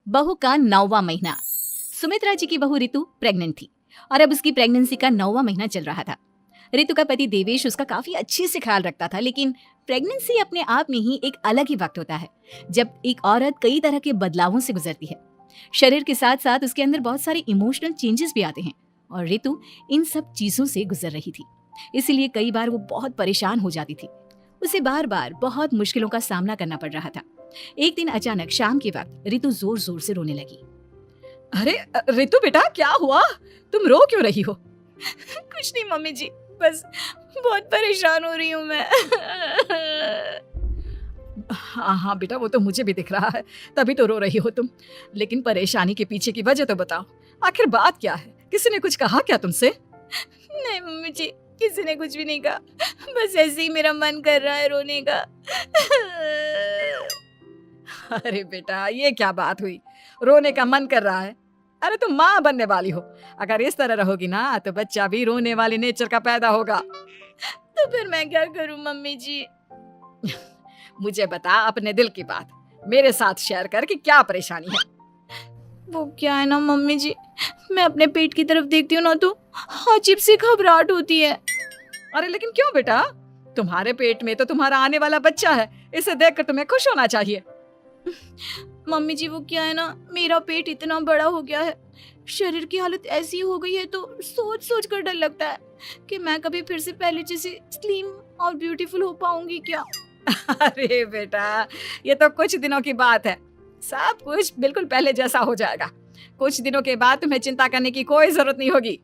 बहू का 9वां महीना। सुमित्रा जी की बहू ऋतु प्रेग्नेंट थी और अब उसकी प्रेगनेंसी का 9वां महीना चल रहा था। ऋतु का पति देवेश उसका काफी अच्छे से ख्याल रखता था, लेकिन प्रेगनेंसी अपने आप में ही एक अलग ही वक्त होता है जब एक औरत कई तरह के बदलावों से गुजरती है। शरीर के साथ साथ उसके अंदर बहुत सारे इमोशनल चेंजेस भी आते हैं और ऋतु इन सब चीजों से गुजर रही थी। इसीलिए कई बार वो बहुत परेशान हो जाती थी। उसे बार बार बहुत मुश्किलों का सामना करना पड़ रहा था। एक दिन अचानक शाम के वक्त ऋतु जोर जोर से रोने लगी। अरे ऋतु बेटा, क्या हुआ? तुम रो क्यों रही हो? कुछ नहीं मम्मी जी, बस बहुत परेशान हो रही हूँ मैं। हाँ हाँ बेटा, वो तो मुझे भी दिख रहा है, तभी तो रो रही हो तुम। लेकिन परेशानी के पीछे की वजह तो बताओ, आखिर बात क्या है? किसी ने कुछ कहा क्या तुमसे? नहीं मम्मी जी, किसी ने कुछ भी नहीं कहा, बस ऐसे ही मेरा मन कर रहा है रोने का। अरे बेटा, ये क्या बात हुई? रोने का मन कर रहा है? अरे तुम माँ बनने वाली हो, अगर इस तरह रहोगी ना तो बच्चा भी रोने वाले नेचर का पैदा होगा। तो फिर मैं क्या करूं मम्मी जी? मुझे बता अपने दिल की बात, मेरे साथ शेयर कर कि क्या परेशानी है। वो क्या है ना मम्मी जी, मैं अपने पेट की तरफ देखती हूँ ना तो अजीब सी घबराहट होती है। अरे लेकिन क्यों बेटा? तुम्हारे पेट में तो तुम्हारा आने वाला बच्चा है, इसे देखकर तुम्हें खुश होना चाहिए। मम्मी जी वो क्या है ना, मेरा पेट इतना बड़ा हो गया है, शरीर की हालत ऐसी हो गई है तो सोच सोच कर डर लगता है कि मैं कभी फिर से पहले जैसे स्लिम और ब्यूटीफुल हो पाऊंगी क्या। अरे बेटा, ये तो कुछ दिनों की बात है, सब कुछ बिल्कुल पहले जैसा हो जाएगा। कुछ दिनों के बाद तुम्हें चिंता करने की कोई जरूरत नहीं होगी।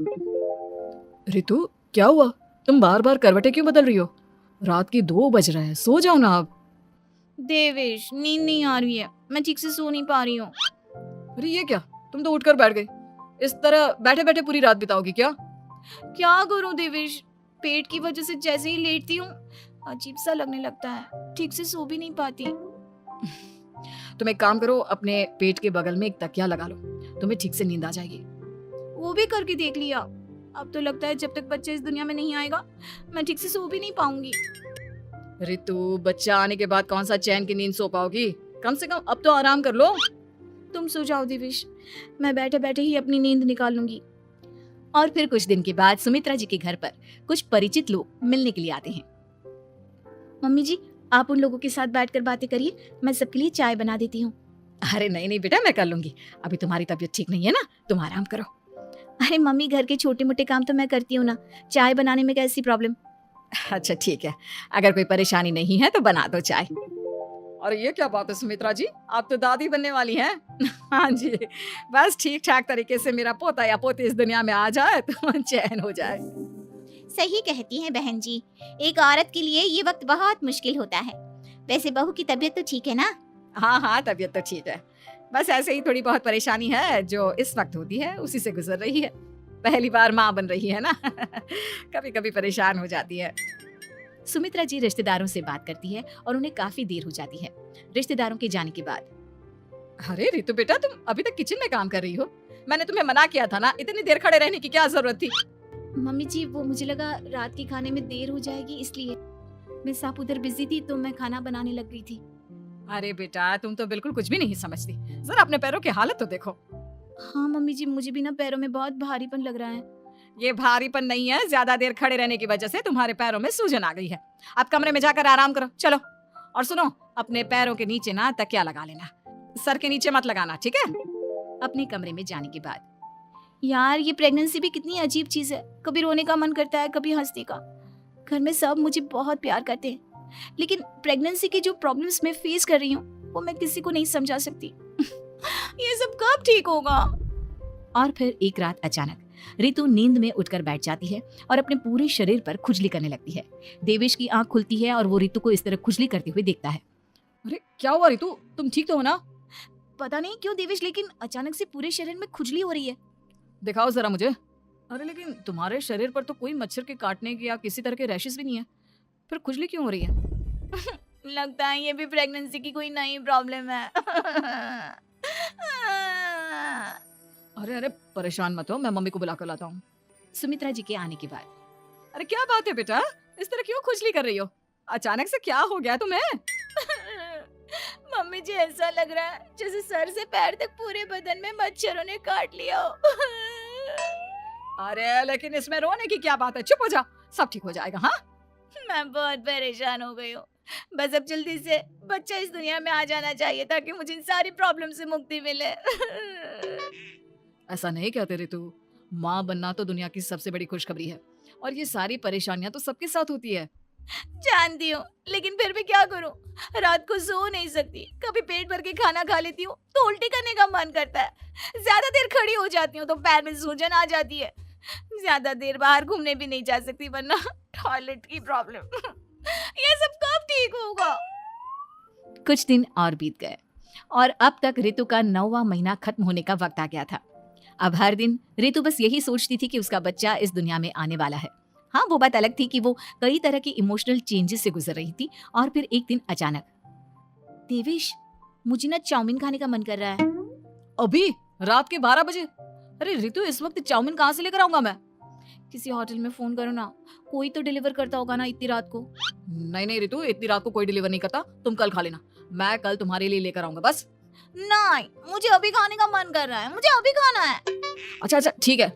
ऋतु, क्या हुआ? तुम बार बार करवटें क्यों बदल रही हो? रात के 2 बज रहे हैं, सो जाओ ना अब। देवेश, नींद नहीं आ रही है, मैं ठीक से सो नहीं पा रही हूँ। अरे ये क्या, तुम तो उठकर बैठ गई। इस तरह बैठे बैठे पूरी रात बिताओगी क्या? क्या करूँ देवेश, पेट की वजह से जैसे ही लेटती हूँ अजीब सा लगने लगता है, ठीक से सो भी नहीं पाती। तुम एक काम करो, अपने पेट के बगल में एक तकिया लगा लो, तुम्हें ठीक से नींद आ जाएगी। वो भी करके देख लिया, अब तो लगता है जब तक बच्चा इस दुनिया में नहीं आएगा मैं ठीक से सो भी नहीं पाऊंगी। ऋतु, बच्चा आने के बाद कौन सा चैन की नींद सो पाओगी? कम से कम अब तो आराम कर लो। तुम सो जाओ देवेश, मैं बैठे बैठे ही अपनी नींद निकाल लूंगी। और फिर कुछ दिन के बाद सुमित्रा जी के घर पर कुछ परिचित लोग मिलने के लिए आते हैं। मम्मी जी, आप उन लोगों के साथ बैठकर बातें करिए, मैं सबके लिए चाय बना देती हूँ। अरे नहीं नहीं बेटा, मैं कर लूंगी, अभी तुम्हारी तबीयत ठीक नहीं है ना, तुम आराम करो। अरे मम्मी, घर के छोटे मोटे काम तो मैं करती हूँ ना, चाय बनाने में कैसी प्रॉब्लम? अच्छा ठीक है, अगर कोई परेशानी नहीं है तो बना दो चाय। और ये क्या बात है सुमित्रा जी, आप तो दादी बनने वाली हैं। हाँ जी, बस ठीक ठाक तरीके से मेरा पोता या पोती इस दुनिया में आ जाए तो चैन हो जाए। सही कहती हैं बहन जी, एक औरत के लिए ये वक्त बहुत मुश्किल होता है। वैसे बहू की तबीयत तो ठीक है ना? हाँ हाँ, तबीयत तो ठीक है, बस ऐसे ही थोड़ी बहुत परेशानी है जो इस वक्त होती है, उसी से गुजर रही है। पहली बार माँ बन रही है ना, कभी कभी परेशान हो जाती है। सुमित्रा जी रिश्तेदारों से बात करती है और उन्हें काफी देर हो जाती है। रिश्तेदारों के जाने के बाद, अरे ऋतु बेटा, तुम अभी तक किचन में काम कर रही हो? मैंने तुम्हें मना किया था ना, इतनी देर खड़े रहने की क्या जरूरत थी? मम्मी जी, वो मुझे लगा रात के खाने में देर हो जाएगी, इसलिए मैं साफ उधर बिजी थी तो मैं खाना बनाने लग गई थी। अरे बेटा, तुम तो बिल्कुल कुछ भी नहीं समझती, जरा अपने पैरों की हालत तो देखो। हाँ मम्मी जी, मुझे भी ना पैरों में बहुत भारीपन लग रहा है। ये भारीपन नहीं है, ज्यादा देर खड़े रहने की वजह से तुम्हारे पैरों में सूजन आ गई है। अब कमरे में जाकर आराम करो, चलो। और सुनो, अपने पैरों के नीचे ना तकिया लगा लेना, सर के नीचे मत लगाना, ठीक है? अपने कमरे में जाने के बाद, यार ये प्रेगनेंसी भी कितनी अजीब चीज है, कभी रोने का मन करता है, कभी हंसने का। घर में सब मुझे बहुत प्यार करते हैं, लेकिन प्रेगनेंसी की जो प्रॉब्लम्स मैं फेस कर रही हूँ वो मैं किसी को नहीं समझा सकती। ये सब कब ठीक होगा? और फिर एक रात अचानक ऋतु नींद में उठकर बैठ जाती है और अपने पूरे शरीर पर खुजली करने लगती है। देवेश की आंख खुलती है और वो ऋतु को इस तरह खुजली करते हुए देखता है। अरे क्या हुआ ऋतु, तुम ठीक तो हो ना? पता नहीं क्यों देवेश, लेकिन अचानक से पूरे शरीर में खुजली हो रही है। दिखाओ जरा मुझे। अरे लेकिन तुम्हारे शरीर पर तो कोई मच्छर के काटने की या किसी तरह के रैशेस भी नहीं है, फिर खुजली क्यों हो रही है? लगता है ये भी प्रेगनेंसी की कोई नई प्रॉब्लम है। अरे अरे परेशान मत हो, मैं मम्मी को बुला कर लाता हूँ। सुमित्रा जी के आने के बाद, अरे क्या बात है बेटा, इस तरह क्यों खुजली कर रही हो? अचानक से क्या हो गया तुम्हें? मम्मी जी ऐसा लग रहा है जैसे सर से पैर तक पूरे बदन में मच्छरों ने काट लिया हो। अरे लेकिन इसमें रोने की क्या बात है, चुप हो जाओ, सब ठीक हो जाएगा। हाँ मैं बहुत परेशान हो गई हूँ। बस अब जल्दी से बच्चा इस दुनिया में आ जाना चाहिए ताकि मुझे इन सारी प्रॉब्लम से मुक्ति मिले। ऐसा नहीं कहते ऋतु, माँ बनना तो दुनिया की सबसे बड़ी खुशखबरी है और ये सारी परेशानियां तो सबके साथ होती है। जानती हूँ, लेकिन फिर भी क्या करूँ, रात को सो नहीं सकती। कभी पेट भर के खाना खा लेती हूँ तो उल्टी करने का मन करता है। ज्यादा देर खड़ी हो जाती हूँ तो पैर में सूजन आ जाती है। ज्यादा देर बाहर घूमने भी नहीं जा सकती वरना टॉयलेट की प्रॉब्लम। ये सब कब ठीक होगा? कुछ दिन और बीत गए और अब तक ऋतु का 9वां महीना खत्म होने का वक्त आ गया था। अब हर दिन ऋतु बस यही सोचती थी कि उसका बच्चा इस दुनिया में आने वाला है। हाँ, वो बात अलग थी कि वो कई तरह की इमोशनल चेंजेस से गुजर रही थी और फिर एक दिन अचानक, देवेश, मुझे ना चाउमीन खाने का मन कर रहा है। अभी रात के 12 बजे? अरे ऋतु, इस वक्त चाउमीन कहाँ से लेकर आऊंगा मैं? किसी होटल में फोन करो ना, कोई तो डिलीवर करता होगा ना इतनी रात को। नहीं नहीं ऋतु, इतनी रात को कोई डिलीवर नहीं करता, तुम कल खा लेना, मैं कल तुम्हारे लिए लेकर आऊंगा बस। नहीं, मुझे अभी खाने का मन कर रहा है, मुझे अभी खाना है। अच्छा अच्छा ठीक है,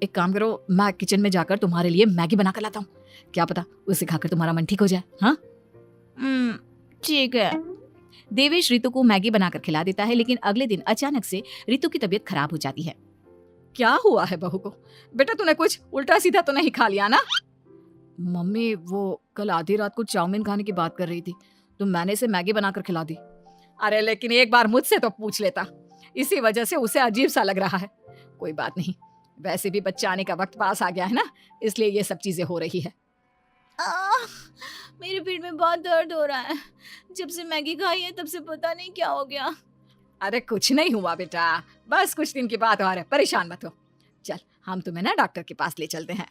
एक काम करो, मैं किचन में जाकर तुम्हारे लिए मैगी बना कर लाता हूँ, क्या पता उसे खाकर तुम्हारा मन ठीक हो जाए। हाँ ठीक है। देवेश ऋतु को मैगी बनाकर खिला देता है, लेकिन अगले दिन अचानक से ऋतु की तबीयत खराब हो जाती है। क्या हुआ है बहू को? बेटा तूने कुछ उल्टा सीधा तो नहीं खा लिया ना? मम्मी वो कल आधी रात को चाउमीन खाने की बात कर रही थी तो मैंने इसे मैगी बनाकर खिला दी। अरे लेकिन एक बार मुझसे तो पूछ लेता, इसी वजह से उसे अजीब सा लग रहा है। कोई बात नहीं, वैसे भी बच्चा आने का वक्त पास आ गया है ना, इसलिए ये सब चीजें हो रही है। मेरे पेट में बहुत दर्द हो रहा है। जब से मैगी खाई है तब से पता नहीं क्या हो गया। अरे कुछ नहीं हुआ बेटा, बस कुछ दिन की बात और है, परेशान मत हो। चल हम तुम्हें ना डॉक्टर के पास ले चलते हैं।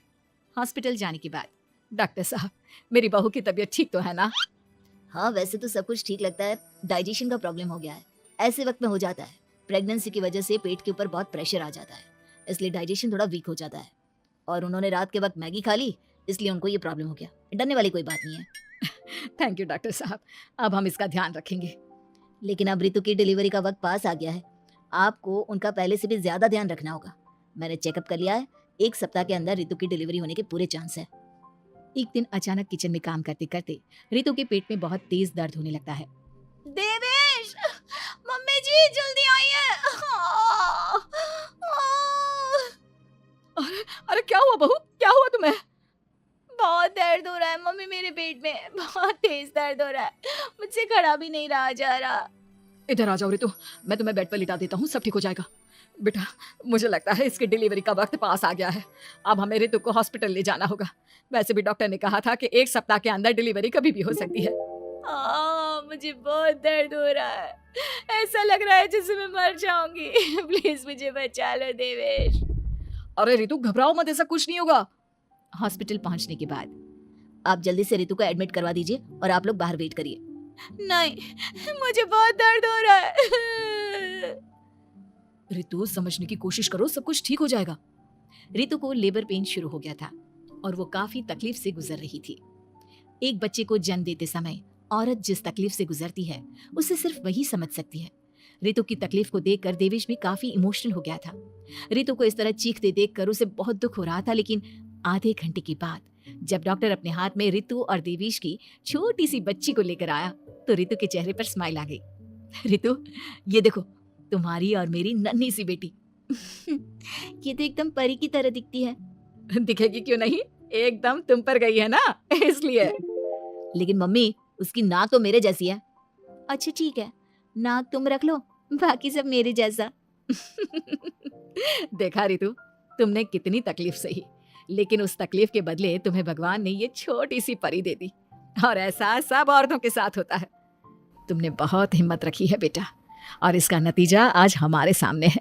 हॉस्पिटल जाने के बाद, डॉक्टर साहब, मेरी बहू की तबीयत ठीक तो है ना? हाँ, वैसे तो सब कुछ ठीक लगता है, डाइजेशन का प्रॉब्लम हो गया है। ऐसे वक्त में हो जाता है, प्रेगनेंसी की वजह से पेट के ऊपर बहुत प्रेशर आ जाता है, इसलिए डाइजेशन थोड़ा वीक हो जाता है। और उन्होंने रात के वक्त मैगी खा ली, इसलिए उनको ये प्रॉब्लम हो गया। डरने वाली कोई बात नहीं है। थैंक यू डॉक्टर साहब, अब हम इसका ध्यान रखेंगे। लेकिन अब ऋतु की डिलीवरी का वक्त पास आ गया है, आपको उनका पहले से भी ज्यादा ध्यान रखना होगा। मैंने चेकअप कर लिया है, 1 सप्ताह के अंदर ऋतु की डिलीवरी होने के पूरे चांस है। एक दिन अचानक किचन में काम करते करते ऋतु के पेट में बहुत तेज दर्द होने लगता है। देवेश, मम्मी जी जल्दी आइए। अरे क्या हुआ बहू, क्या हुआ तुम्हें? बहुत दर्द हो रहा है मम्मी, मेरे पेट में बहुत तेज दर्द हो रहा है, मुझसे खड़ा भी नहीं रहा जा रहा। इधर आ जाओ ऋतु, मैं तुम्हें बेड पर लिटा देता हूँ, सब ठीक हो जाएगा। बेटा मुझे लगता है इसकी डिलीवरी का वक्त पास आ गया है, अब हमें ऋतु को हॉस्पिटल ले जाना होगा। वैसे भी डॉक्टर ने कहा था कि 1 सप्ताह के अंदर डिलीवरी कभी भी हो सकती है। मुझे बहुत दर्द हो रहा है, ऐसा लग रहा है जैसे मैं मर जाऊंगी। प्लीज मुझे बचा लो देवेश। अरे ऋतु घबराओ मत, ऐसा कुछ नहीं होगा। हॉस्पिटल पहुंचने के बाद आप जल्दी से ऋतु को एडमिट करवा दीजिए और आप लोग बाहर वेट करिए। नहीं, मुझे बहुत दर्द हो रहा है। ऋतु समझने की कोशिश करो, सब कुछ ठीक हो जाएगा। ऋतु को लेबर पेन शुरू हो गया था और वो काफी तकलीफ से गुजर रही थी। एक बच्चे को जन्म देते समय औरत जिस तकलीफ से गुजरती है उसे सिर्फ वही समझ सकती है। ऋतु की तकलीफ को देखकर देवेश भी काफी इमोशनल हो गया था। ऋतु को इस तरह चीखते देखकर उसे बहुत दुख हो रहा था, लेकिन आधे घंटे के बाद जब डॉक्टर अपने हाथ में ऋतु और देवेश की छोटी सी बच्ची को लेकर आया तो ऋतु के चेहरे पर स्माइल आ गई। ऋतु, ये देखो तुम्हारी और मेरी नन्ही सी बेटी। ये तो एकदम परी की तरह दिखती है। दिखेगी क्यों नहीं, एकदम तुम पर गई है ना, इसलिए। लेकिन मम्मी, उसकी नाक तो मेरे जैसी है। अच्छा ठीक है, नाक तुम रख लो, बाकी सब मेरे जैसा। देखा ऋतु, तुमने कितनी तकलीफ सही, लेकिन उस तकलीफ के बदले तुम्हें भगवान ने ये छोटी सी परी दे दी। और ऐसा सब औरतों के साथ होता है। तुमने बहुत हिम्मत रखी है बेटा, और इसका नतीजा आज हमारे सामने है।